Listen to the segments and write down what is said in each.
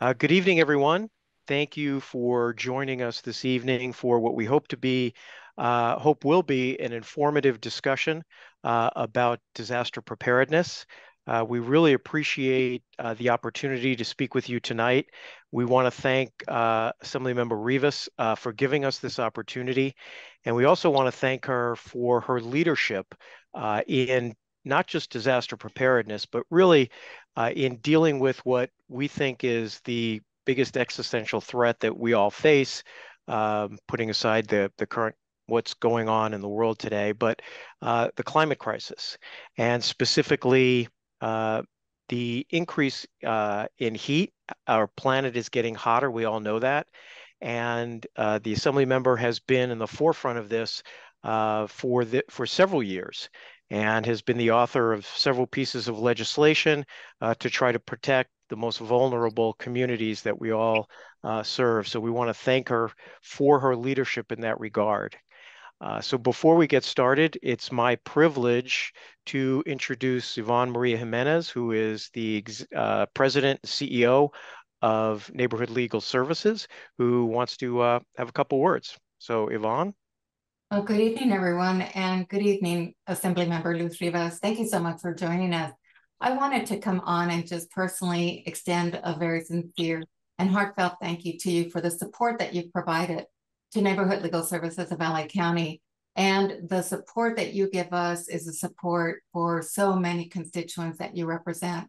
Good evening, everyone. Thank you for joining us this evening for what we hope will be an informative discussion about disaster preparedness. We really appreciate the opportunity to speak with you tonight. We want to thank Assemblymember Rivas for giving us this opportunity, and we also want to thank her for her leadership in not just disaster preparedness, but really in dealing with what we think is the biggest existential threat that we all face, putting aside the current what's going on in the world today, but the climate crisis, and specifically the increase in heat. Our planet is getting hotter. We all know that. And the Assembly member has been in the forefront of this for several years and has been the author of several pieces of legislation to try to protect the most vulnerable communities that we all serve. So we want to thank her for her leadership in that regard. So before we get started, it's my privilege to introduce Yvonne Maria Jimenez, who is the President and CEO of Neighborhood Legal Services, who wants to have a couple words. So Yvonne. Well, good evening, everyone, and good evening, Assemblymember Luz Rivas. Thank you so much for joining us. I wanted to come on and just personally extend a very sincere and heartfelt thank you to you for the support that you've provided to Neighborhood Legal Services of LA County. And the support that you give us is a support for so many constituents that you represent.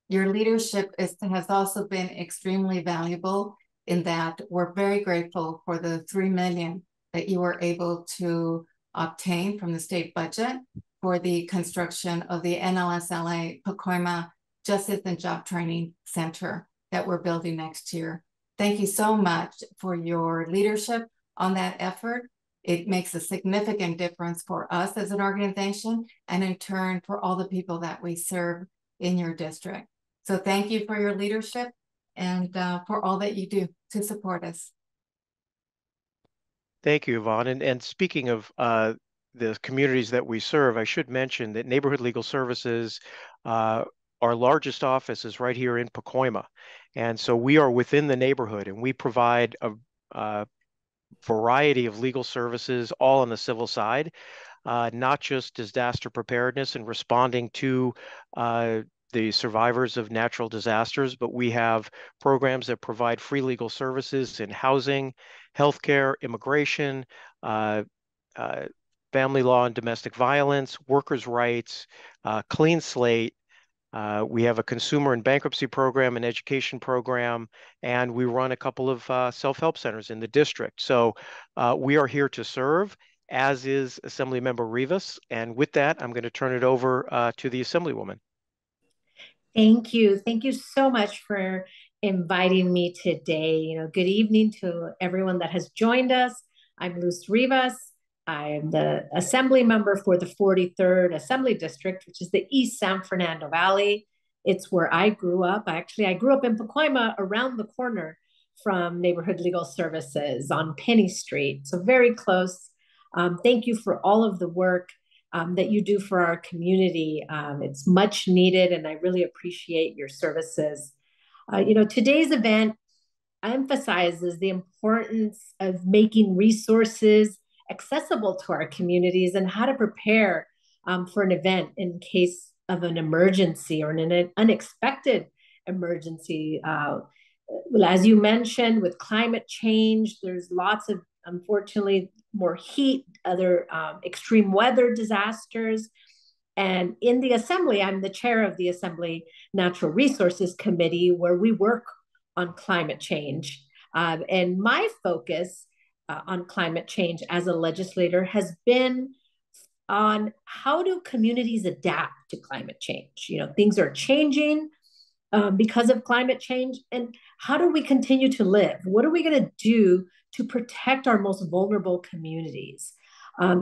Your leadership has also been extremely valuable in that we're very grateful for the $3 million that you were able to obtain from the state budget for the construction of the NLSLA Pacoima Justice and Job Training Center that we're building next year. Thank you so much for your leadership on that effort. It makes a significant difference for us as an organization and in turn for all the people that we serve in your district. So thank you for your leadership and for all that you do to support us. Thank you, Yvonne. And speaking of the communities that we serve, I should mention that Neighborhood Legal Services, our largest office is right here in Pacoima. And so we are within the neighborhood and we provide a variety of legal services, all on the civil side, not just disaster preparedness and responding to the survivors of natural disasters, but we have programs that provide free legal services in housing, healthcare, immigration, uh, uh, family law and domestic violence, workers' rights, clean slate. We have a consumer and bankruptcy program, an education program, and we run a couple of self-help centers in the district. So we are here to serve, as is Assemblymember Rivas. And with that, I'm going to turn it over to the Assemblywoman. Thank you. Thank you so much for inviting me today. Good evening to everyone that has joined us. I'm Luz Rivas. I'm the assembly member for the 43rd Assembly District, which is the East San Fernando Valley. It's where I grew up. I grew up in Pacoima, around the corner from Neighborhood Legal Services on Penny Street. So very close. Thank you for all of the work that you do for our community. It's much needed, and I really appreciate your services. Today's event emphasizes the importance of making resources accessible to our communities and how to prepare for an event in case of an emergency or an unexpected emergency. As you mentioned, with climate change, there's lots of, unfortunately, more heat, other extreme weather disasters. And in the Assembly, I'm the chair of the Assembly Natural Resources Committee, where we work on climate change. And my focus on climate change as a legislator has been on how do communities adapt to climate change. Things are changing because of climate change, and how do we continue to live? What are we going to do to protect our most vulnerable communities?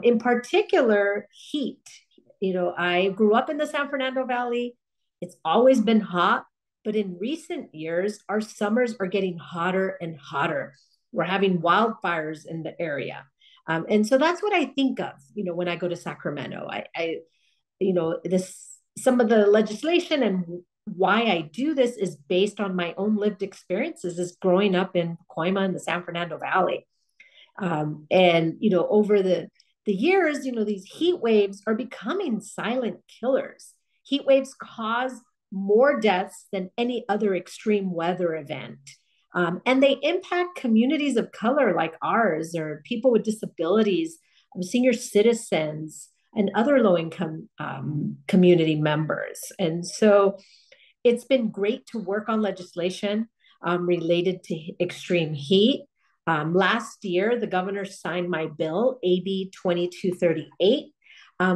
In particular, heat. I grew up in the San Fernando Valley. It's always been hot, but in recent years, our summers are getting hotter and hotter. We're having wildfires in the area. And so that's what I think of, when I go to Sacramento. This some of the legislation and why I do this is based on my own lived experiences as growing up in Pacoima in the San Fernando Valley. And, over the years, these heat waves are becoming silent killers. Heat waves cause more deaths than any other extreme weather event. And they impact communities of color like ours, or people with disabilities, senior citizens, and other low income community members. And so it's been great to work on legislation related to extreme heat. Last year, the governor signed my bill, AB 2238,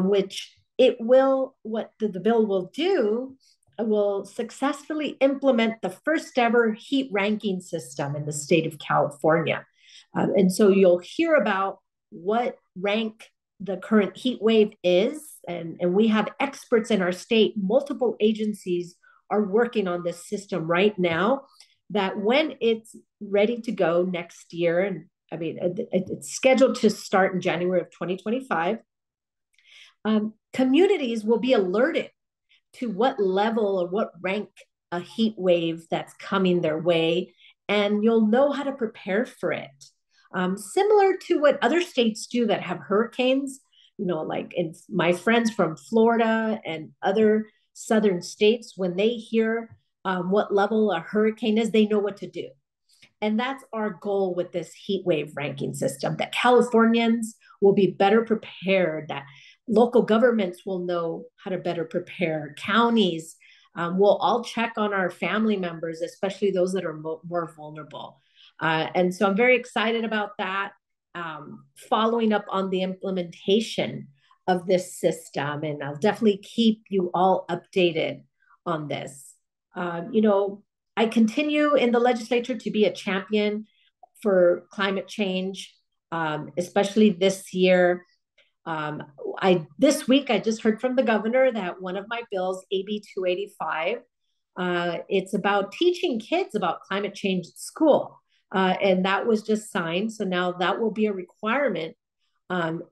which what the bill will do will successfully implement the first ever heat ranking system in the state of California. And so you'll hear about what rank the current heat wave is. And we have experts in our state, multiple agencies are working on this system right now, that when it's ready to go next year, and I mean, it's scheduled to start in January of 2025, communities will be alerted to what level or what rank a heat wave that's coming their way, and you'll know how to prepare for it. Similar to what other states do that have hurricanes, like in my friends from Florida and other southern states, when they hear what level a hurricane is, they know what to do. And that's our goal with this heat wave ranking system, that Californians will be better prepared, that local governments will know how to better prepare, counties will all check on our family members, especially those that are more vulnerable. And so I'm very excited about that, following up on the implementation of this system. And I'll definitely keep you all updated on this. I continue in the legislature to be a champion for climate change, especially this year. This week, I just heard from the governor that one of my bills, AB 285, it's about teaching kids about climate change at school. And that was just signed. So now that will be a requirement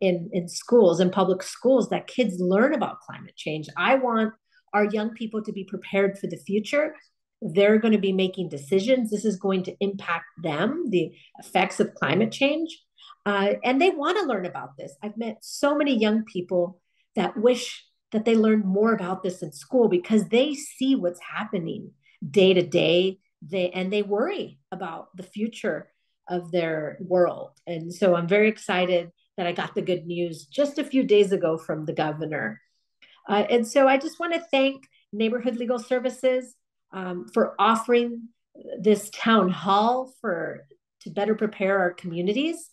in schools, in public schools, that kids learn about climate change. I want our young people to be prepared for the future. They're going to be making decisions. This is going to impact them, the effects of climate change. And they want to learn about this. I've met so many young people that wish that they learned more about this in school, because they see what's happening day to day. They worry about the future of their world. And so I'm very excited that I got the good news just a few days ago from the governor. And so I just want to thank Neighborhood Legal Services for offering this town hall to better prepare our communities.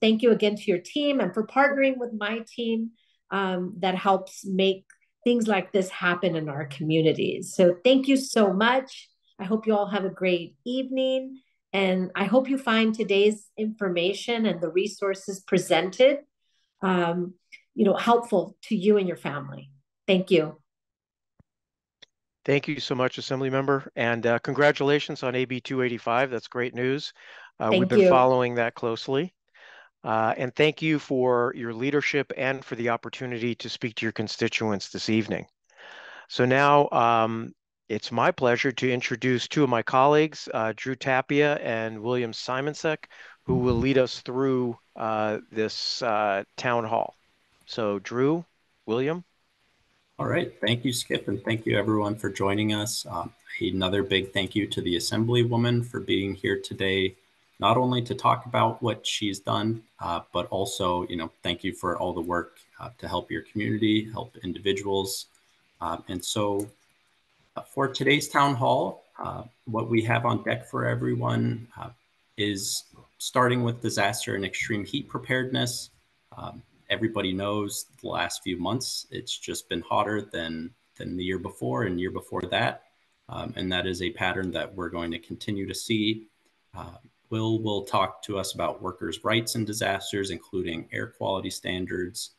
Thank you again to your team, and for partnering with my team that helps make things like this happen in our communities. So thank you so much. I hope you all have a great evening, and I hope you find today's information and the resources presented helpful to you and your family. Thank you. Thank you so much, Assembly Member, and congratulations on AB 285. That's great news. We've been following that closely. And thank you for your leadership and for the opportunity to speak to your constituents this evening. So now it's my pleasure to introduce two of my colleagues, Drew Tapia and William Simonsek, who will lead us through this town hall. So Drew, William. All right. Thank you, Skip, and thank you everyone for joining us. Another big thank you to the Assemblywoman for being here today, not only to talk about what she's done, but also, thank you for all the work to help your community, help individuals. And so for today's town hall, what we have on deck for everyone is starting with disaster and extreme heat preparedness. Everybody knows the last few months, it's just been hotter than the year before and year before that. And that is a pattern that we're going to continue to see. Will talk to us about workers' rights in disasters, including air quality standards.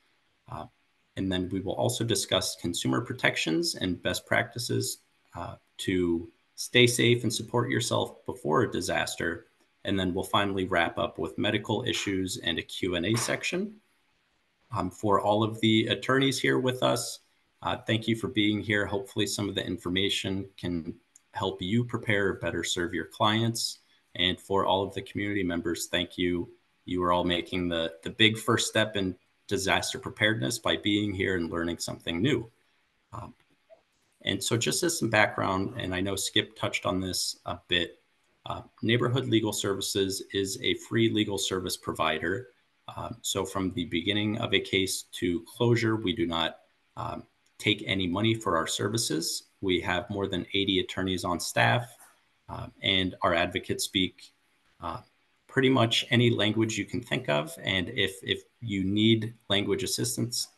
And then we will also discuss consumer protections and best practices to stay safe and support yourself before a disaster. And then we'll finally wrap up with medical issues and a Q&A section. For all of the attorneys here with us, Thank you for being here. Hopefully some of the information can help you prepare or better serve your clients. And for all of the community members, thank you. You are all making the big first step in disaster preparedness by being here and learning something new. And so just as some background, and I know Skip touched on this a bit, Neighborhood Legal Services is a free legal service provider. So from the beginning of a case to closure, we do not take any money for our services. We have more than 80 attorneys on staff, and our advocates speak pretty much any language you can think of. And if you need language assistance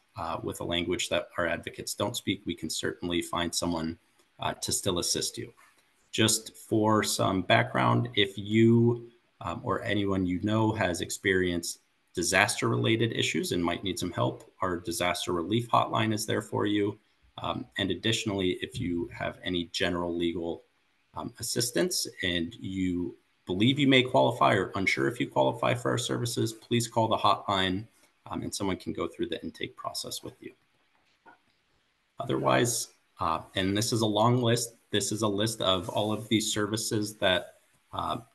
with a language that our advocates don't speak, we can certainly find someone to still assist you. Just for some background, if you or anyone you know has experienced disaster-related issues and might need some help, our disaster relief hotline is there for you. And additionally, if you have any general legal assistance and you believe you may qualify or unsure if you qualify for our services, please call the hotline and someone can go through the intake process with you. Otherwise, and this is a long list, this is a list of all of these services that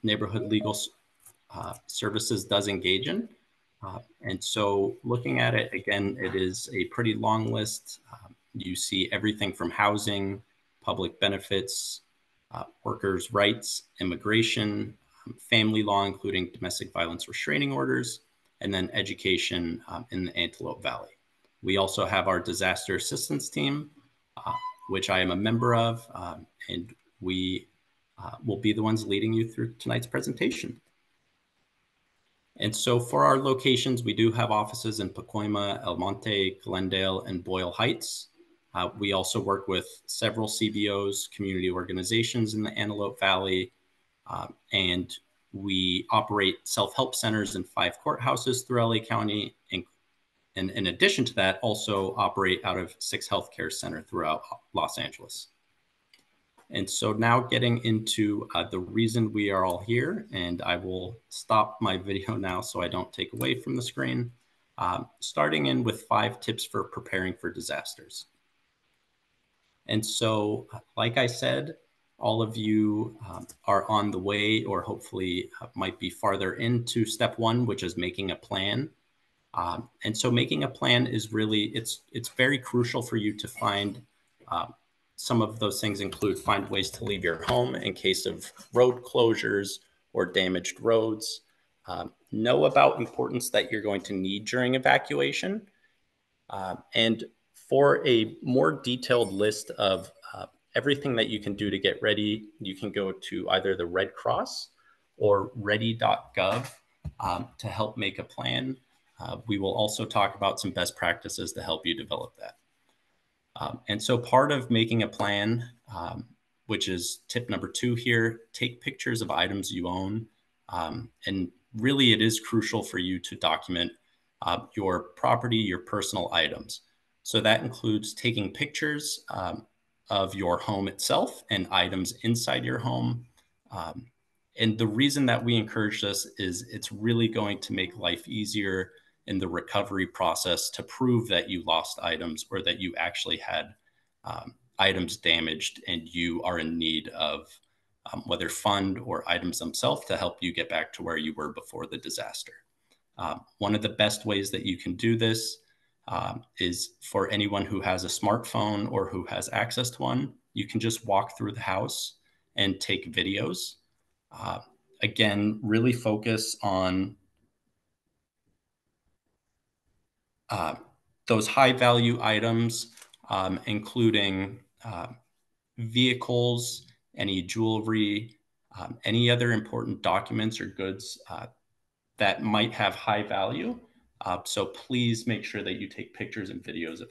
Neighborhood Legal Services does engage in. And so looking at it, again, it is a pretty long list. You see everything from housing, public benefits, workers' rights, immigration, family law, including domestic violence restraining orders, and then education in the Antelope Valley. We also have our disaster assistance team, which I am a member of, and we will be the ones leading you through tonight's presentation. And so for our locations, we do have offices in Pacoima, El Monte, Glendale, and Boyle Heights. We also work with several CBOs, community organizations in the Antelope Valley, and we operate self-help centers in 5 courthouses through LA County, and in addition to that, also operate out of 6 healthcare centers throughout Los Angeles. And so now getting into the reason we are all here, and I will stop my video now so I don't take away from the screen, starting in with 5 tips for preparing for disasters. And so, like I said, all of you are on the way or hopefully might be farther into step 1, which is making a plan. And so making a plan is really, it's very crucial for you to find some of those things include find ways to leave your home in case of road closures or damaged roads. Know about importance that you're going to need during evacuation. And for a more detailed list of everything that you can do to get ready, you can go to either the Red Cross or ready.gov to help make a plan. We will also talk about some best practices to help you develop that. And so part of making a plan, which is tip number 2 here, take pictures of items you own. And really it is crucial for you to document your property, your personal items. So that includes taking pictures of your home itself and items inside your home. And the reason that we encourage this is it's really going to make life easier in the recovery process to prove that you lost items or that you actually had items damaged and you are in need of whether fund or items themselves to help you get back to where you were before the disaster. One of the best ways that you can do this is for anyone who has a smartphone or who has access to one, you can just walk through the house and take videos. Again, really focus on those high value items, including vehicles, any jewelry, any other important documents or goods that might have high value. So please make sure that you take pictures and videos of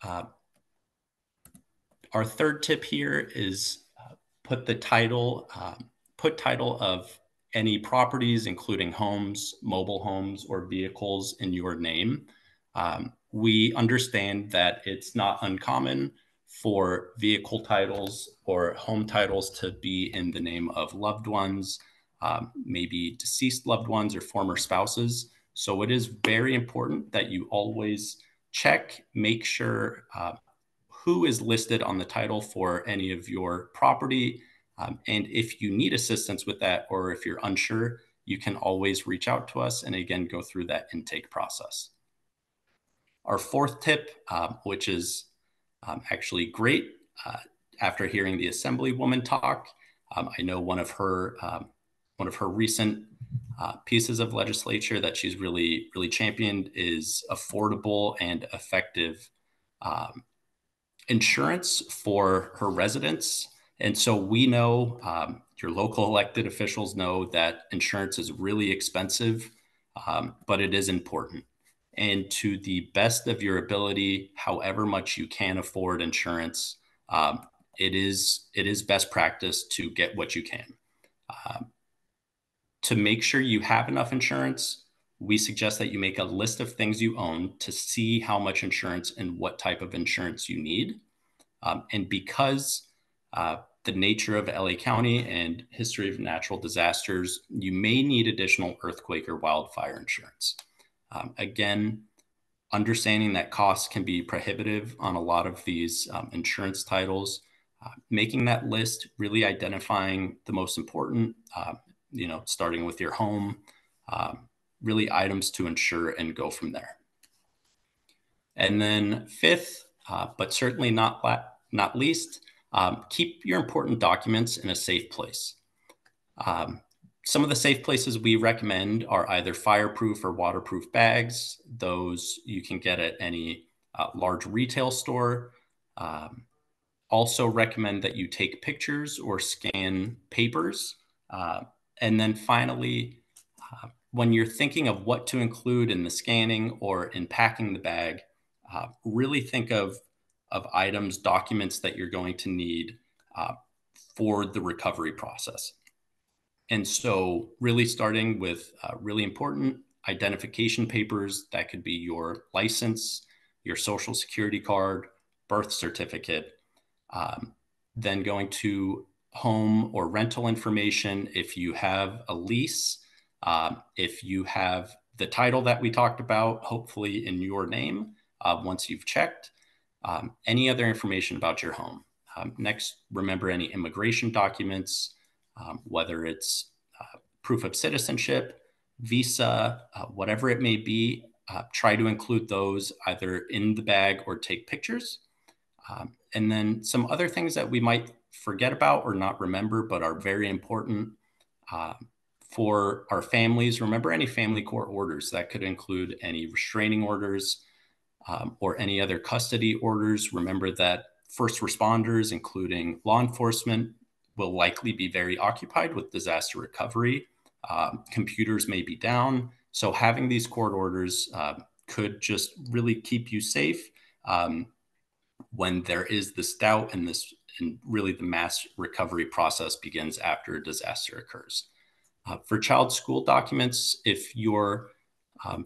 that. Our third tip here is put title of any properties, including homes, mobile homes, or vehicles in your name. We understand that it's not uncommon for vehicle titles or home titles to be in the name of loved ones, maybe deceased loved ones or former spouses. So it is very important that you always check, make sure who is listed on the title for any of your property. And if you need assistance with that, or if you're unsure, you can always reach out to us and again, go through that intake process. Our fourth tip, which is actually great, after hearing the Assemblywoman talk, I know one of her recent pieces of legislature that she's really championed is affordable and effective insurance for her residents. And so we know, your local elected officials know that insurance is really expensive, but it is important. And to the best of your ability, however much you can afford insurance, it is best practice to get what you can. To make sure you have enough insurance, we suggest that you make a list of things you own to see how much insurance and what type of insurance you need. And because the nature of LA County and history of natural disasters, you may need additional earthquake or wildfire insurance. Again, understanding that costs can be prohibitive on a lot of these insurance titles, making that list, really identifying the most important, starting with your home, really items to insure and go from there. And then fifth, but certainly not least, keep your important documents in a safe place. Some of the safe places we recommend are either fireproof or waterproof bags. Those you can get at any large retail store. Also recommend that you take pictures or scan papers. And then finally, when you're thinking of what to include in the scanning or in packing the bag, really think of items, documents that you're going to need for the recovery process. And so really starting with really important identification papers, that could be your license, your social security card, birth certificate, then going to home or rental information. If you have a lease, if you have the title that we talked about, hopefully in your name, once you've checked, any other information about your home. Next, remember any immigration documents, whether it's proof of citizenship, visa, whatever it may be, try to include those either in the bag or take pictures. And then some other things that we might forget about or not remember, but are very important for our families. Remember any family court orders. That could include any restraining orders or any other custody orders. Remember that first responders, including law enforcement, will likely be very occupied with disaster recovery. Computers may be down. So having these court orders could just really keep you safe when there is this doubt and really the mass recovery process begins after a disaster occurs. For child school documents, if your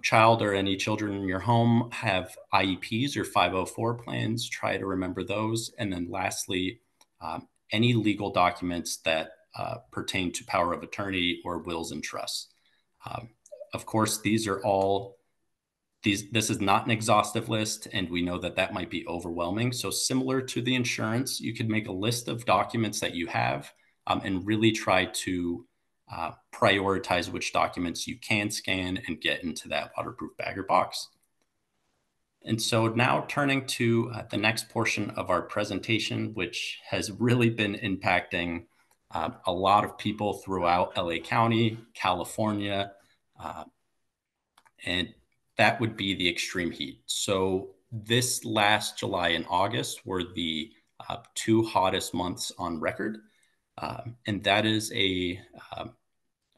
child or any children in your home have IEPs or 504 plans, try to remember those. And then lastly, any legal documents that pertain to power of attorney or wills and trusts. Of course, these are all, this is not an exhaustive list, and we know that that might be overwhelming. So similar to the insurance, you could make a list of documents that you have and really try to prioritize which documents you can scan and get into that waterproof bag or box. And so now turning to the next portion of our presentation, which has really been impacting a lot of people throughout LA County, California, and that would be the extreme heat. So this last July and August were the two hottest months on record. And that is a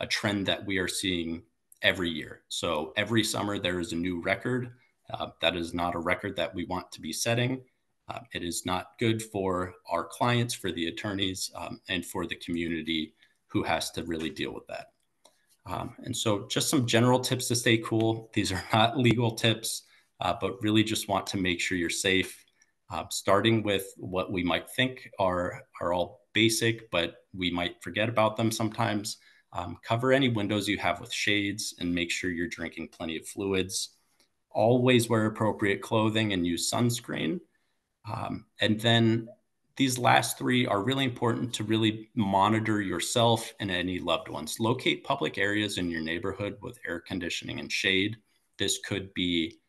trend that we are seeing every year. So every summer there is a new record. That is not a record that we want to be setting. It is not good for our clients, for the attorneys, and for the community who has to really deal with that. And so just some general tips to stay cool. These are not legal tips, but really just want to make sure you're safe, starting with what we might think are all basic, but we might forget about them sometimes. Cover any windows you have with shades and make sure you're drinking plenty of fluids. Always wear appropriate clothing and use sunscreen. And then these last three are really important to really monitor yourself and any loved ones. Locate public areas in your neighborhood with air conditioning and shade. This could be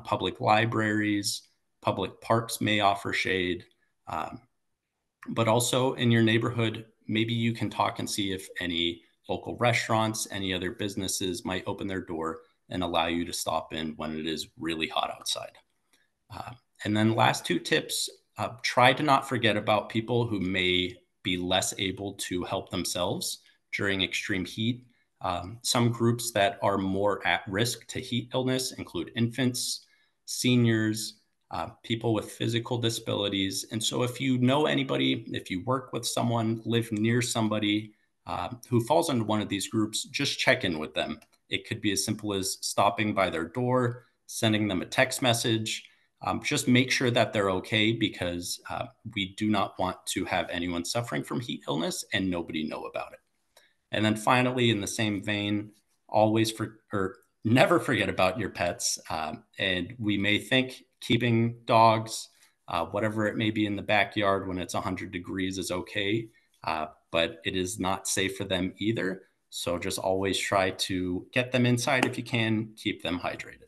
public libraries, public parks may offer shade, but also in your neighborhood, maybe you can talk and see if any local restaurants, any other businesses might open their door and allow you to stop in when it is really hot outside. And then last two tips, try to not forget about people who may be less able to help themselves during extreme heat. Some groups that are more at risk to heat illness include infants, seniors, people with physical disabilities. And so if you know anybody, if you work with someone, live near somebody who falls into one of these groups, just check in with them. It could be as simple as stopping by their door, sending them a text message. Just make sure that they're okay, because we do not want to have anyone suffering from heat illness and nobody know about it. And then finally, in the same vein, never forget about your pets. And we may think keeping dogs, whatever it may be in the backyard when it's 100 degrees is okay, but it is not safe for them either. So just always try to get them inside if you can, keep them hydrated.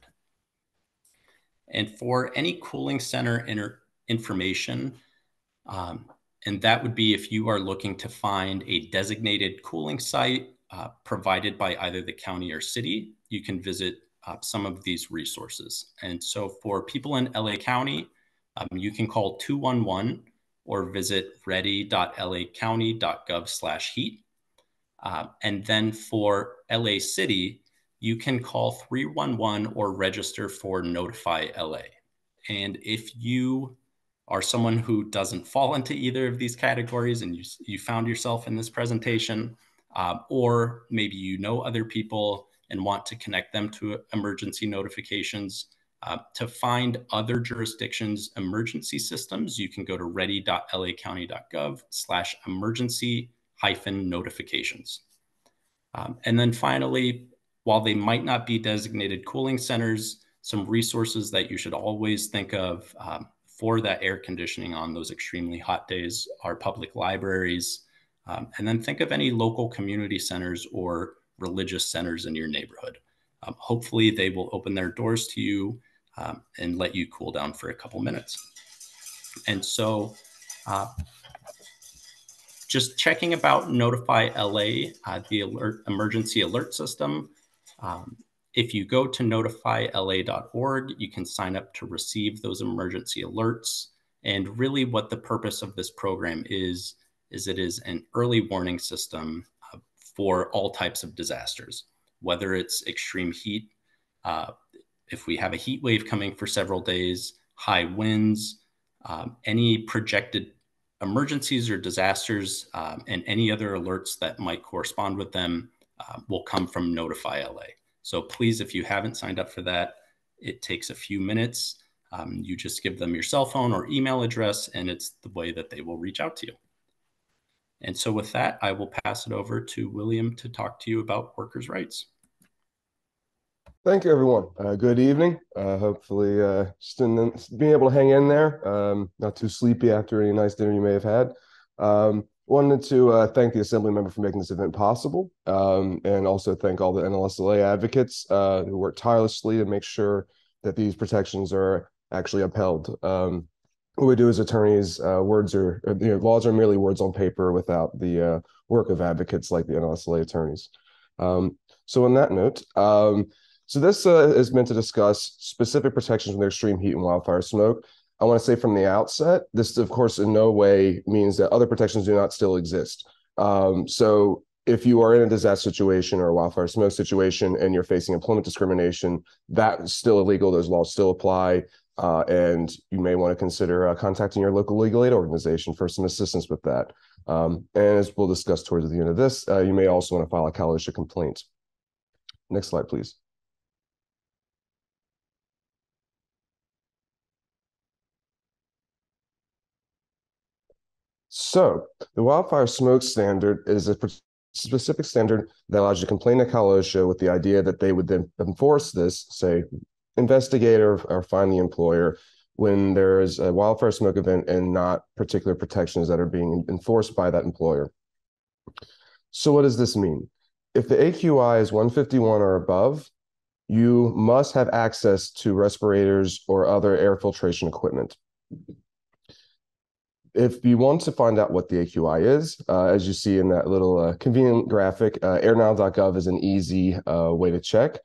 And for any cooling center information, and that would be if you are looking to find a designated cooling site provided by either the county or city, you can visit some of these resources. And so for people in LA County, you can call 211 or visit ready.lacounty.gov/heat. And then for LA City, you can call 311 or register for Notify LA. And if you are someone who doesn't fall into either of these categories and you found yourself in this presentation, or maybe you know other people and want to connect them to emergency notifications, to find other jurisdictions' emergency systems, you can go to ready.lacounty.gov/emergency-notifications. And then finally, while they might not be designated cooling centers, some resources that you should always think of for that air conditioning on those extremely hot days are public libraries. And then think of any local community centers or religious centers in your neighborhood. Hopefully they will open their doors to you and let you cool down for a couple minutes. And so just checking about Notify LA, the emergency alert system. If you go to notifyla.org, you can sign up to receive those emergency alerts. And really what the purpose of this program is it is an early warning system for all types of disasters, whether it's extreme heat, if we have a heat wave coming for several days, high winds, any projected emergencies or disasters, and any other alerts that might correspond with them will come from Notify LA. So please, if you haven't signed up for that, it takes a few minutes. You just give them your cell phone or email address, and it's the way that they will reach out to you. And so with that, I will pass it over to William to talk to you about workers' rights. Thank you, everyone. Good evening. Hopefully, just being able to hang in there, not too sleepy after any nice dinner you may have had. Wanted to thank the Assembly member for making this event possible, and also thank all the NLSLA advocates who work tirelessly to make sure that these protections are actually upheld. What we do as attorneys, laws are merely words on paper without the work of advocates like the NLSLA attorneys. So on that note, so this is meant to discuss specific protections from the extreme heat and wildfire smoke. I want to say from the outset, this, of course, in no way means that other protections do not still exist. So if you are in a disaster situation or a wildfire smoke situation and you're facing employment discrimination, that's still illegal. Those laws still apply. And you may want to consider contacting your local legal aid organization for some assistance with that. And as we'll discuss towards the end of this, you may also want to file a Cal OSHA complaint. Next slide, please. So the wildfire smoke standard is a specific standard that allows you to complain to Cal OSHA with the idea that they would then enforce this, say, investigate or find the employer when there is a wildfire smoke event and not particular protections that are being enforced by that employer. So what does this mean? If the AQI is 151 or above, you must have access to respirators or other air filtration equipment. If you want to find out what the AQI is, as you see in that little convenient graphic, airnile.gov is an easy way to check.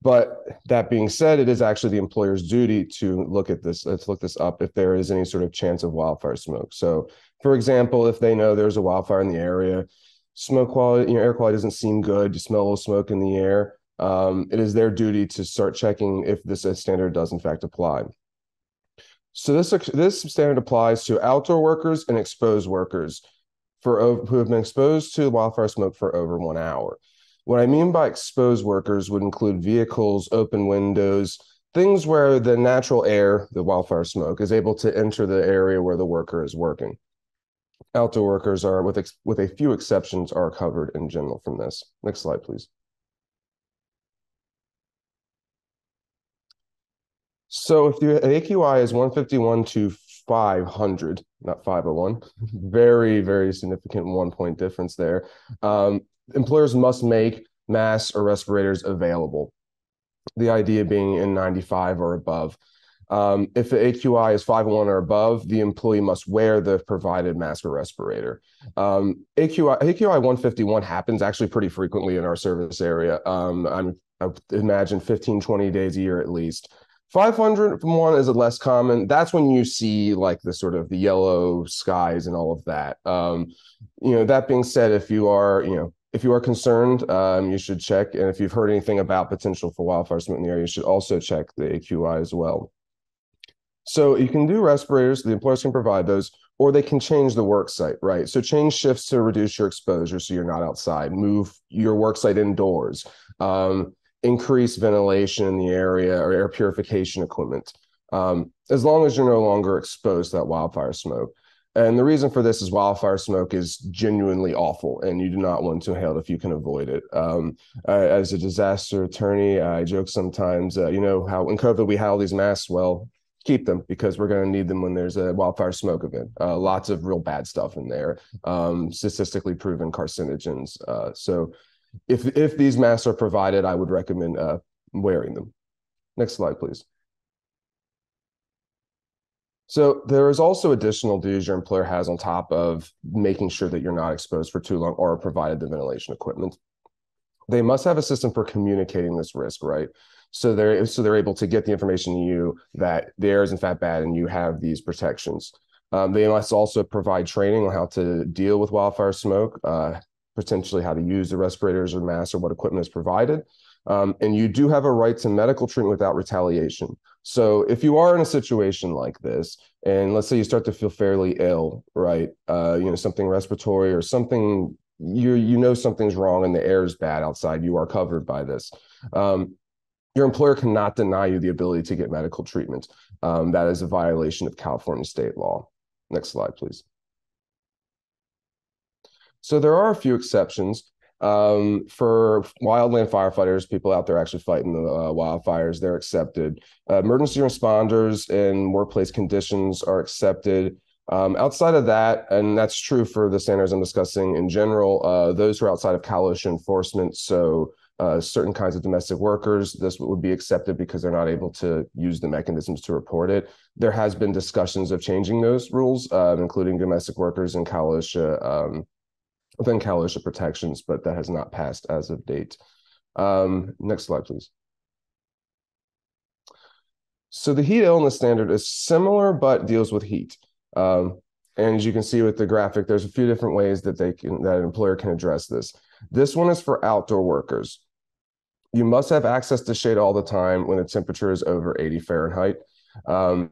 But that being said, it is actually the employer's duty to look at this. Let's look this up if there is any sort of chance of wildfire smoke. So, for example, if they know there's a wildfire in the area, smoke quality, air quality doesn't seem good, you smell a little smoke in the air, it is their duty to start checking if this standard does in fact apply. So this standard applies to outdoor workers and exposed workers who have been exposed to wildfire smoke for over 1 hour. What I mean by exposed workers would include vehicles, open windows, things where the natural air, the wildfire smoke, is able to enter the area where the worker is working. Outdoor workers are, with a few exceptions, are covered in general from this. Next slide, please. So if the AQI is 151 to 500, not 501, very, very significant 1-point difference there. Employers must make masks or respirators available. The idea being N95 or above. If the AQI is 501 or above, the employee must wear the provided mask or respirator. AQI 151 happens actually pretty frequently in our service area. I imagine 15, 20 days a year at least. 501 is less common. That's when you see like the sort of the yellow skies and all of that. That being said, if you are concerned, you should check. And if you've heard anything about potential for wildfire smoke in the area, you should also check the AQI as well. So you can do respirators, the employers can provide those, or they can change the work site, right? So change shifts to reduce your exposure so you're not outside, move your work site indoors, increase ventilation in the area or air purification equipment, as long as you're no longer exposed to that wildfire smoke. And the reason for this is wildfire smoke is genuinely awful, and you do not want to inhale it if you can avoid it. As a disaster attorney, I joke sometimes, how in COVID we had all these masks. Well, keep them because we're going to need them when there's a wildfire smoke event. Lots of real bad stuff in there, statistically proven carcinogens. So if these masks are provided, I would recommend wearing them. Next slide, please. So there is also additional duties your employer has on top of making sure that you're not exposed for too long or provided the ventilation equipment. They must have a system for communicating this risk, right? So they're able to get the information to you that the air is in fact bad and you have these protections. They must also provide training on how to deal with wildfire smoke, potentially how to use the respirators or masks or what equipment is provided. And you do have a right to medical treatment without retaliation. So if you are in a situation like this, and let's say you start to feel fairly ill, right? Something respiratory or something, something's wrong and the air is bad outside, you are covered by this. Your employer cannot deny you the ability to get medical treatment. That is a violation of California state law. Next slide, please. So there are a few exceptions. For wildland firefighters, people out there actually fighting the wildfires, they're accepted. Emergency responders and workplace conditions are accepted. Outside of that, and that's true for the standards I'm discussing in general, those who are outside of Cal OSHA enforcement, so certain kinds of domestic workers, this would be accepted because they're not able to use the mechanisms to report it. There has been discussions of changing those rules, including domestic workers and Cal OSHA, within Cal OSHA protections, but that has not passed as of date. Next slide, please. So the heat illness standard is similar, but deals with heat. And as you can see with the graphic, there's a few different ways that an employer can address this. This one is for outdoor workers. You must have access to shade all the time when the temperature is over 80 Fahrenheit. And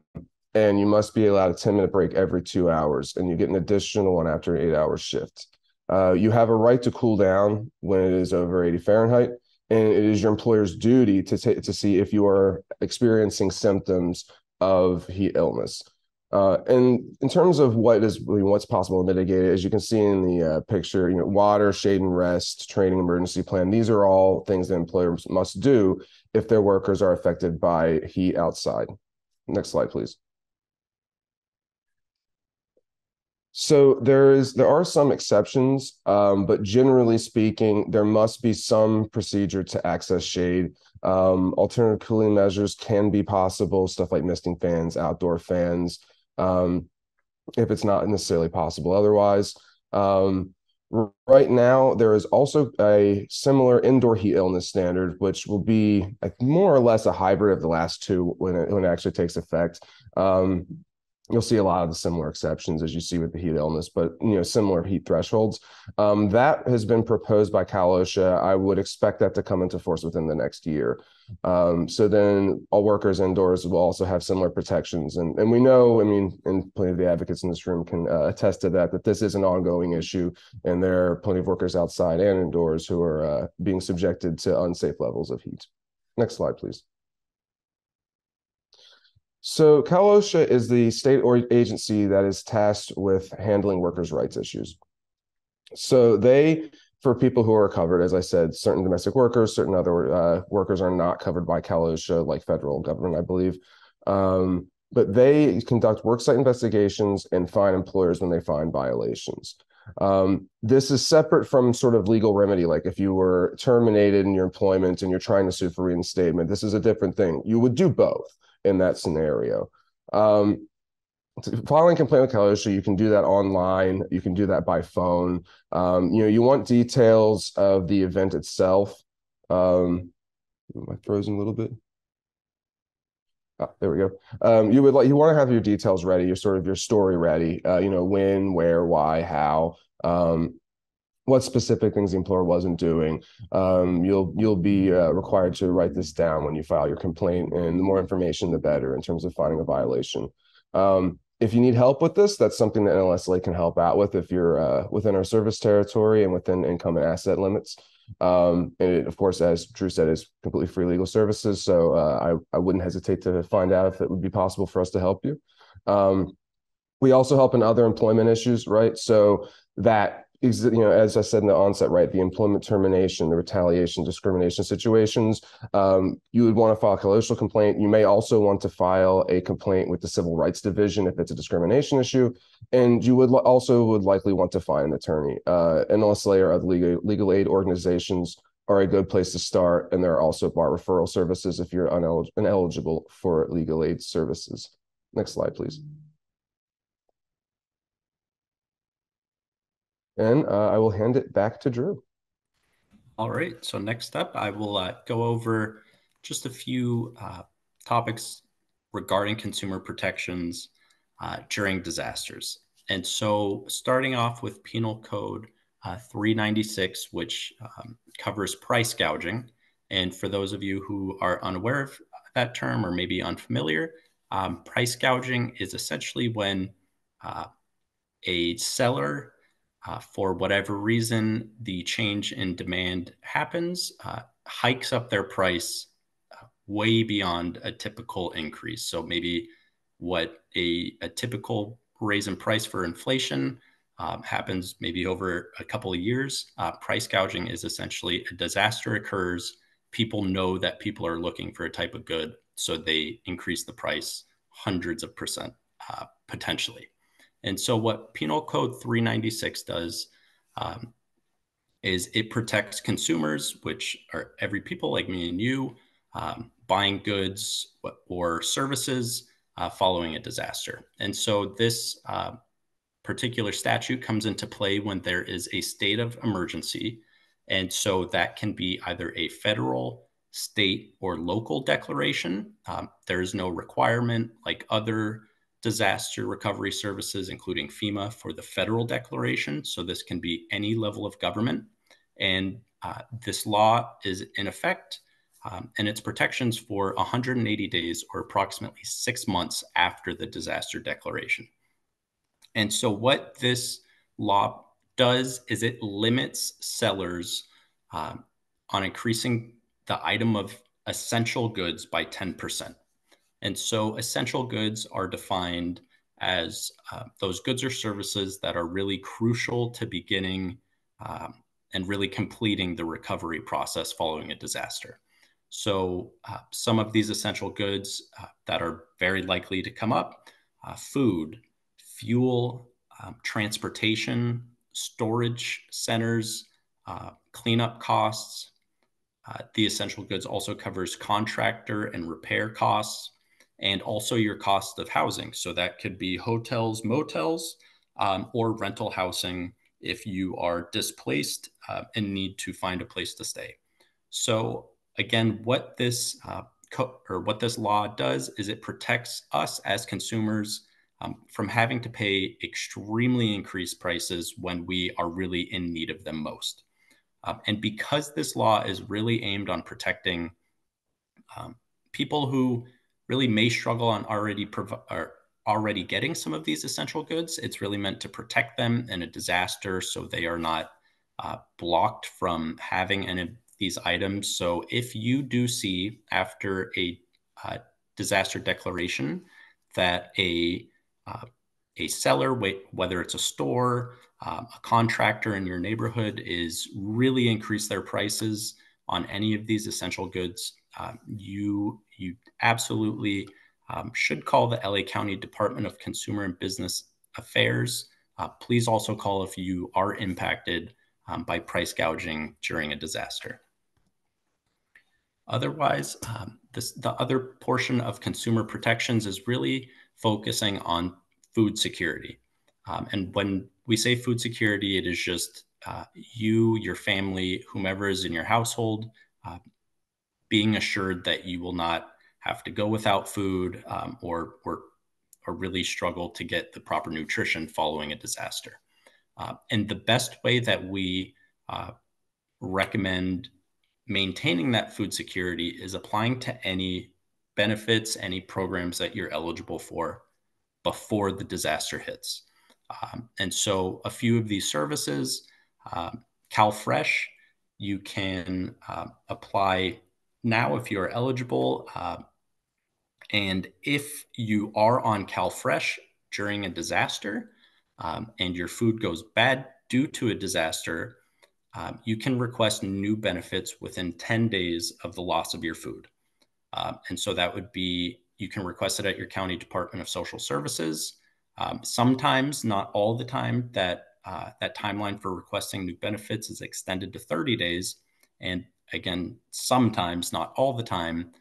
you must be allowed a 10-minute break every 2 hours, and you get an additional one after an 8-hour shift. You have a right to cool down when it is over 80 Fahrenheit, and it is your employer's duty to see if you are experiencing symptoms of heat illness. And in terms of what's possible to mitigate it, as you can see in the picture, water, shade and rest, training, emergency plan, these are all things that employers must do if their workers are affected by heat outside. Next slide, please. So there are some exceptions, but generally speaking, there must be some procedure to access shade. Alternative cooling measures can be possible, stuff like misting fans, outdoor fans, if it's not necessarily possible otherwise. Right now, there is also a similar indoor heat illness standard, which will be more or less a hybrid of the last two when it actually takes effect. You'll see a lot of the similar exceptions as you see with the heat illness, but similar heat thresholds. That has been proposed by Cal OSHA. I would expect that to come into force within the next year. So then all workers indoors will also have similar protections. And we know, and plenty of the advocates in this room can attest to that this is an ongoing issue, and there are plenty of workers outside and indoors who are being subjected to unsafe levels of heat. Next slide, please. So Cal OSHA is the state or agency that is tasked with handling workers' rights issues. So for people who are covered, as I said, certain domestic workers, certain other workers are not covered by Cal OSHA, like federal government, I believe. But they conduct worksite investigations and fine employers when they find violations. This is separate from sort of legal remedy, like if you were terminated in your employment and you're trying to sue for reinstatement. This is a different thing. You would do both in that scenario. Filing a complaint with Cal OSHA, you can do that online. You can do that by phone. You want details of the event itself. Am I frozen a little bit? There we go. You want to have your details ready, your story ready. When, where, why, how. What specific things the employer wasn't doing. You'll be required to write this down when you file your complaint, and the more information, the better in terms of finding a violation. If you need help with this, that's something that NLSLA can help out with if you're within our service territory and within income and asset limits. And it, of course, as Drew said, is completely free legal services. So I wouldn't hesitate to find out if it would be possible for us to help you. We also help in other employment issues, right? So that is, as I said in the onset, right, the employment termination, the retaliation, discrimination situations, you would want to file a Cal OSHA complaint. You may also want to file a complaint with the Civil Rights Division if it's a discrimination issue, and you would likely want to find an attorney. NLSLA or other legal aid organizations are a good place to start, and there are also bar referral services if you're ineligible for legal aid services. Next slide, please. And I will hand it back to Drew. All right. So next up, I will go over just a few topics regarding consumer protections during disasters. And so starting off with Penal Code 396, which covers price gouging. And for those of you who are unaware of that term or maybe unfamiliar, price gouging is essentially when a seller, for whatever reason, the change in demand happens, hikes up their price way beyond a typical increase. So maybe what a typical raise in price for inflation happens maybe over a couple of years. Price gouging is essentially a disaster occurs. People know that people are looking for a type of good, so they increase the price hundreds of percent potentially. And so what Penal Code 396 does is it protects consumers, which are every people like me and you, buying goods or services following a disaster. And so this particular statute comes into play when there is a state of emergency. And so that can be either a federal, state, or local declaration. There is no requirement like other disaster recovery services, including FEMA, for the federal declaration. So this can be any level of government. And this law is in effect and its protections for 180 days or approximately 6 months after the disaster declaration. And so what this law does is it limits sellers on increasing the item of essential goods by 10%. And so essential goods are defined as those goods or services that are really crucial to beginning and really completing the recovery process following a disaster. So some of these essential goods that are very likely to come up: food, fuel, transportation, storage centers, cleanup costs. The essential goods also covers contractor and repair costs, and also your cost of housing. So that could be hotels, motels, or rental housing if you are displaced and need to find a place to stay. So again, what this law does is it protects us as consumers from having to pay extremely increased prices when we are really in need of them most. And because this law is really aimed on protecting people who really may struggle on already getting some of these essential goods, it's really meant to protect them in a disaster so they are not blocked from having any of these items. So if you do see after a disaster declaration that a seller, whether it's a store, a contractor in your neighborhood, is really increased their prices on any of these essential goods, you absolutely should call the LA County Department of Consumer and Business Affairs. Please also call if you are impacted by price gouging during a disaster. Otherwise, the other portion of consumer protections is really focusing on food security. And when we say food security, it is just you, your family, whomever is in your household, being assured that you will not have to go without food or really struggle to get the proper nutrition following a disaster. And the best way that we recommend maintaining that food security is applying to any benefits, any programs that you're eligible for before the disaster hits. And so a few of these services, CalFresh, you can apply now if you're eligible. And if you are on CalFresh during a disaster and your food goes bad due to a disaster, you can request new benefits within 10 days of the loss of your food. And so that would be, you can request it at your county Department of Social Services. Sometimes, not all the time, that timeline for requesting new benefits is extended to 30 days. And again, sometimes, not all the time,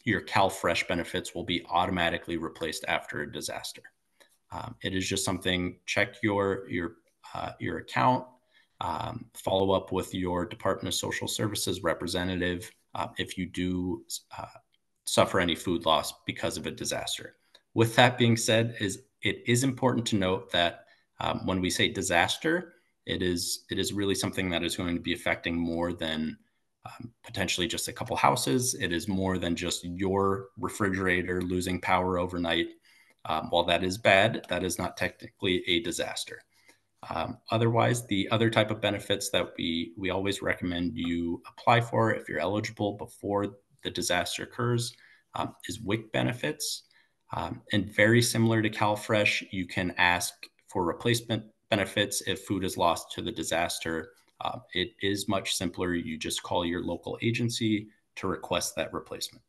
your CalFresh benefits will be automatically replaced after a disaster. It is just something, check your account, follow up with your Department of Social Services representative if you do suffer any food loss because of a disaster. With that being said, it is important to note that when we say disaster, it is really something that is going to be affecting more than potentially just a couple houses. It is more than just your refrigerator losing power overnight. While that is bad, that is not technically a disaster. Otherwise, the other type of benefits that we always recommend you apply for if you're eligible before the disaster occurs is WIC benefits. And very similar to CalFresh, you can ask for replacement benefits if food is lost to the disaster. It is much simpler. You just call your local agency to request that replacement.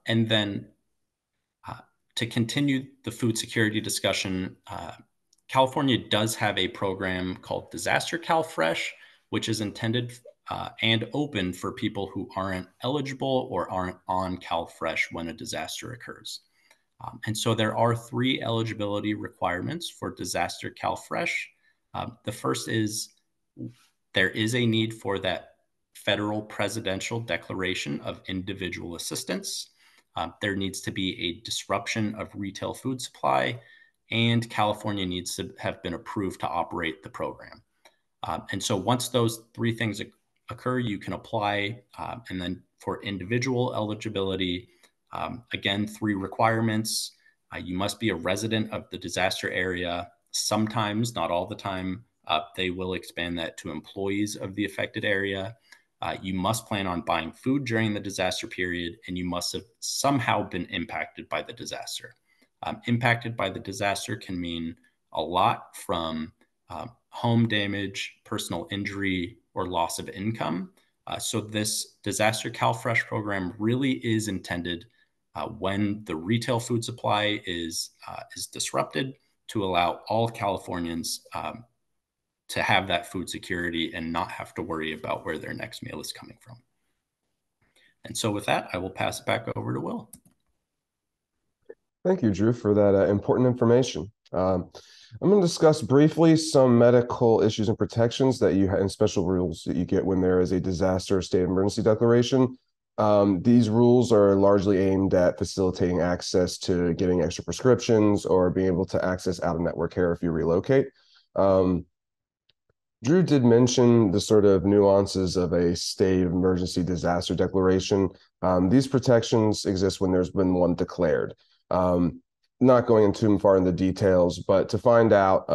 And then to continue the food security discussion, California does have a program called Disaster CalFresh, which is intended and open for people who aren't eligible or aren't on CalFresh when a disaster occurs. And so there are 3 eligibility requirements for Disaster CalFresh. The first is there is a need for that federal presidential declaration of individual assistance. There needs to be a disruption of retail food supply, and California needs to have been approved to operate the program. And so once those 3 things occur, you can apply. And then for individual eligibility, again, 3 requirements. You must be a resident of the disaster area. Sometimes, not all the time, they will expand that to employees of the affected area. You must plan on buying food during the disaster period, and you must have somehow been impacted by the disaster. Impacted by the disaster can mean a lot, from home damage, personal injury, or loss of income. So this Disaster CalFresh program really is intended when the retail food supply is disrupted, to allow all Californians to have that food security and not have to worry about where their next meal is coming from. And so with that, I will pass it back over to Will. Thank you, Drew, for that important information. I'm going to discuss briefly some medical issues and protections that you have, and special rules that you get when there is a disaster or state of emergency declaration. These rules are largely aimed at facilitating access to getting extra prescriptions or being able to access out-of-network care if you relocate. Drew did mention the sort of nuances of a state of emergency disaster declaration. These protections exist when there's been one declared. Not going too far in the details, but to find out,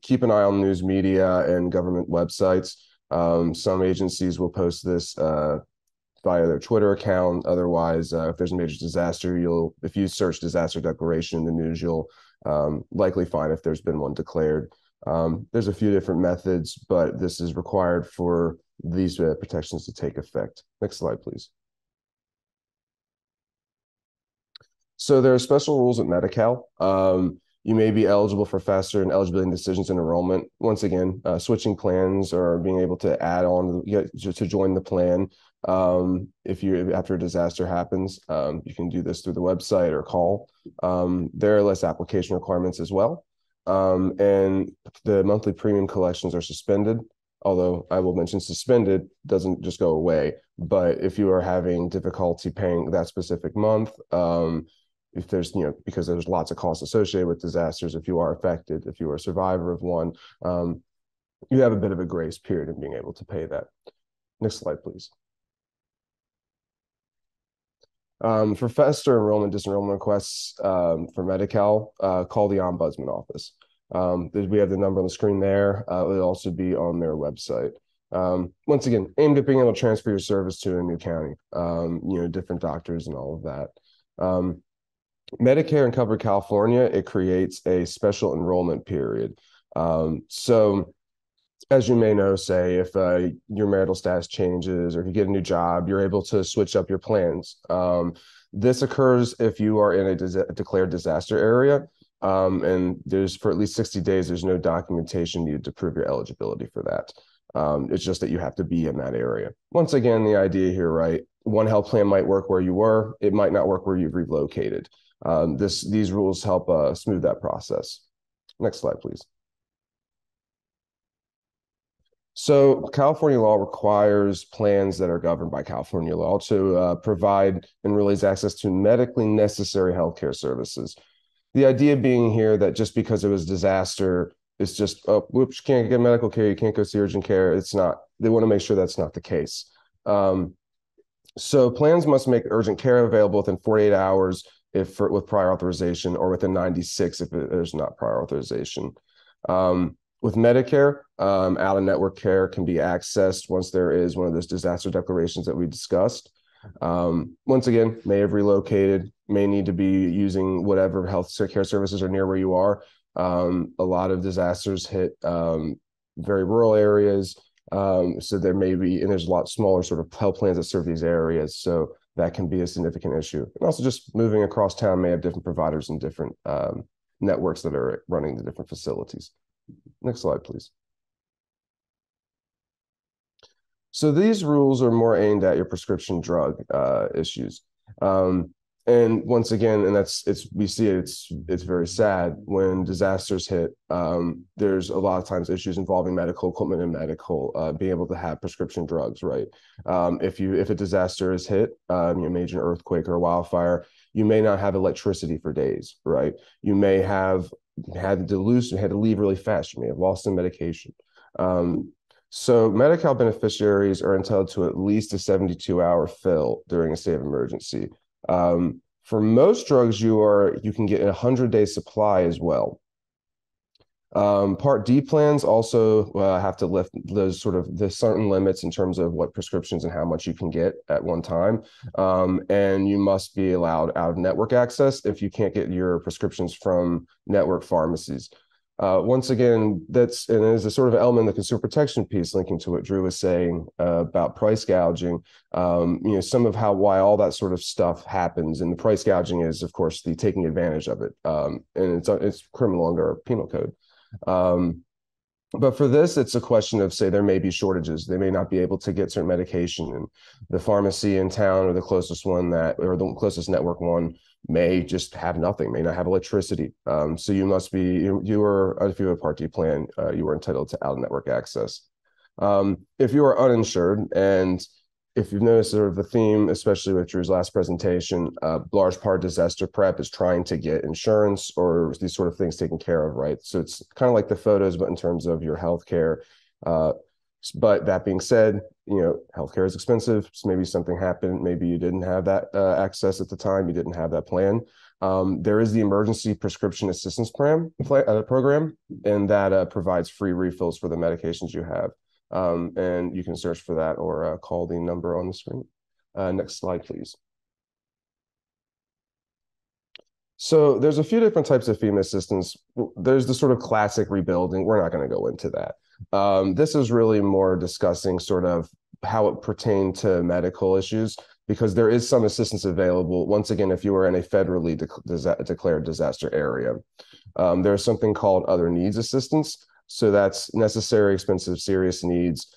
keep an eye on news media and government websites. Some agencies will post this via their Twitter account. Otherwise, if there's a major disaster, if you search disaster declaration in the news, you'll likely find if there's been one declared. There's a few different methods, but this is required for these protections to take effect. Next slide, please. So there are special rules at Medi-Cal. You may be eligible for faster and eligibility decisions and enrollment. Once again, switching plans or being able to add on to join the plan. After a disaster happens, you can do this through the website or call. There are less application requirements as well. And the monthly premium collections are suspended. Although I will mention suspended doesn't just go away. But if you are having difficulty paying that specific month, if there's, because there's lots of costs associated with disasters, if you are affected, if you are a survivor of one, you have a bit of a grace period in being able to pay that. Next slide, please. For faster enrollment, disenrollment requests for Medi-Cal, call the Ombudsman office. We have the number on the screen there. It will also be on their website. Once again, aimed at being able to transfer your service to a new county, different doctors and all of that. Medicare and Covered California, it creates a special enrollment period. So as you may know, say if your marital status changes or if you get a new job, you're able to switch up your plans. This occurs if you are in a declared disaster area, and there's for at least 60 days, there's no documentation needed to prove your eligibility for that. It's just that you have to be in that area. Once again, the idea here, right? One health plan might work where you were. It might not work where you've relocated. These rules help smooth that process. Next slide, please. So California law requires plans that are governed by California law to provide and release access to medically necessary healthcare services. The idea being here that just because it was disaster, it's just, oh, whoops, you can't get medical care, you can't go see urgent care. It's not. They want to make sure that's not the case. So plans must make urgent care available within 48 hours with prior authorization, or within 96 if there's not prior authorization. With Medicare, out-of-network care can be accessed once there is one of those disaster declarations that we discussed. Once again, may have relocated, may need to be using whatever health care services are near where you are. A lot of disasters hit very rural areas. So there may be, and there's a lot smaller sort of health plans that serve these areas. So that can be a significant issue. And also just moving across town may have different providers and different networks that are running the different facilities. Next slide, please. So these rules are more aimed at your prescription drug issues. And once again, and we see it's very sad when disasters hit. There's a lot of times issues involving medical equipment and being able to have prescription drugs, right? If a disaster is hit, major earthquake or a wildfire, you may not have electricity for days, right? You may have had to leave really fast. You may have lost some medication. So Medi-Cal beneficiaries are entitled to at least a 72-hour fill during a state of emergency. For most drugs, you can get a 100-day supply as well. Part D plans also have to lift those sort of the certain limits in terms of what prescriptions and how much you can get at one time. And you must be allowed out of network access if you can't get your prescriptions from network pharmacies. Once again, there's a sort of element in the consumer protection piece linking to what Drew was saying about price gouging. Some of why all that sort of stuff happens, and the price gouging is, of course, the taking advantage of it, and it's criminal under our penal code. But for this, it's a question of, say, there may be shortages. They may not be able to get certain medication, and the pharmacy in town or the closest one or the closest network one may just have nothing, may not have electricity. So you must be, if you have a Part D plan, you are entitled to out-of-network access. If you are uninsured, and if you've noticed sort of the theme, especially with Drew's last presentation, large part of disaster prep is trying to get insurance or these sort of things taken care of, right? So it's kind of like the photos, but in terms of your healthcare. But that being said, healthcare is expensive. So maybe something happened. Maybe you didn't have that access at the time. You didn't have that plan. There is the Emergency Prescription Assistance Program, and that provides free refills for the medications you have. And you can search for that or call the number on the screen. Next slide, please. So there's a few different types of FEMA assistance. There's the sort of classic rebuilding. We're not going to go into that. This is really more discussing sort of how it pertained to medical issues, because there is some assistance available, once again, if you are in a federally declared disaster area. There's something called other needs assistance. So that's necessary, expensive, serious needs.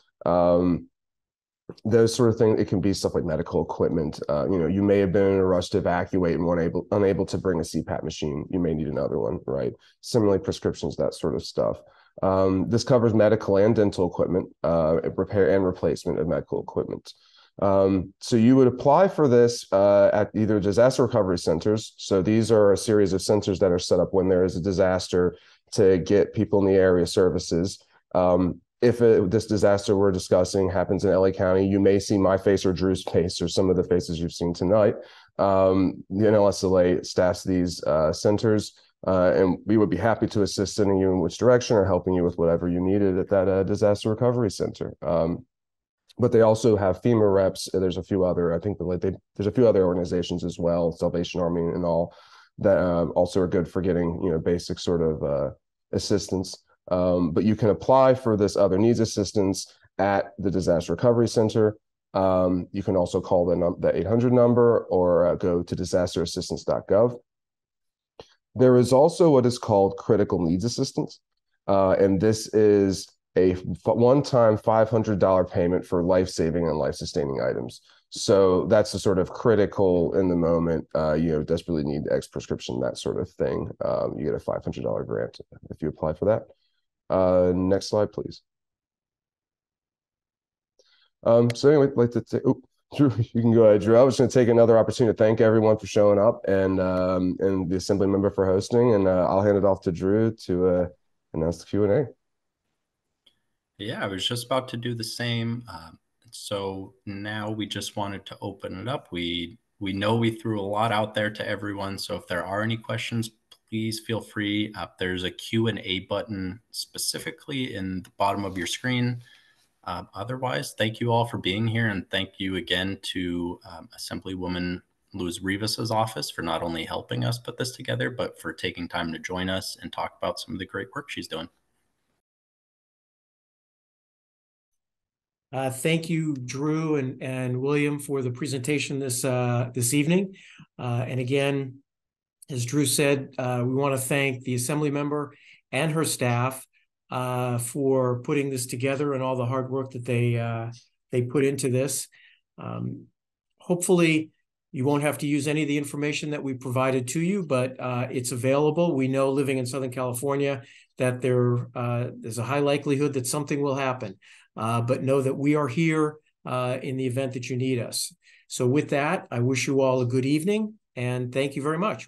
Those sort of things. It can be stuff like medical equipment. You may have been in a rush to evacuate and unable to bring a CPAP machine. You may need another one, right? Similarly, prescriptions, that sort of stuff. This covers medical and dental equipment, repair and replacement of medical equipment. So you would apply for this at either disaster recovery centers. So these are a series of centers that are set up when there is a disaster to get people in the area services. If this disaster we're discussing happens in LA County, you may see my face or Drew's face or some of the faces you've seen tonight. The NLSLA staffs these centers, and we would be happy to assist sending you in which direction or helping you with whatever you needed at that disaster recovery center. But they also have FEMA reps. There's a few other, there's a few other organizations as well, Salvation Army and all, that also are good for getting, basic sort of assistance. But you can apply for this other needs assistance at the Disaster Recovery Center. You can also call the 800 number or go to disasterassistance.gov. There is also what is called critical needs assistance. And this is a one-time $500 payment for life-saving and life-sustaining items. So that's the sort of critical in the moment, desperately need X prescription, that sort of thing. You get a $500 grant if you apply for that. Next slide, please. So anyway, I'd like to take, Drew, you can go ahead, Drew. I was going to take another opportunity to thank everyone for showing up and the assembly member for hosting, and I'll hand it off to Drew to announce the Q&A. Yeah, I was just about to do the same. So now we just wanted to open it up. We know we threw a lot out there to everyone. So if there are any questions, please feel free. There's a Q&A button specifically in the bottom of your screen. Otherwise, thank you all for being here. And thank you again to Assemblywoman Luz Rivas' office for not only helping us put this together, but for taking time to join us and talk about some of the great work she's doing. Thank you, Drew and William, for the presentation this evening. And again, as Drew said, we want to thank the assembly member and her staff for putting this together and all the hard work that they put into this. Hopefully, you won't have to use any of the information that we provided to you, but it's available. We know, living in Southern California, that there's a high likelihood that something will happen. But know that we are here in the event that you need us. So with that, I wish you all a good evening, and thank you very much.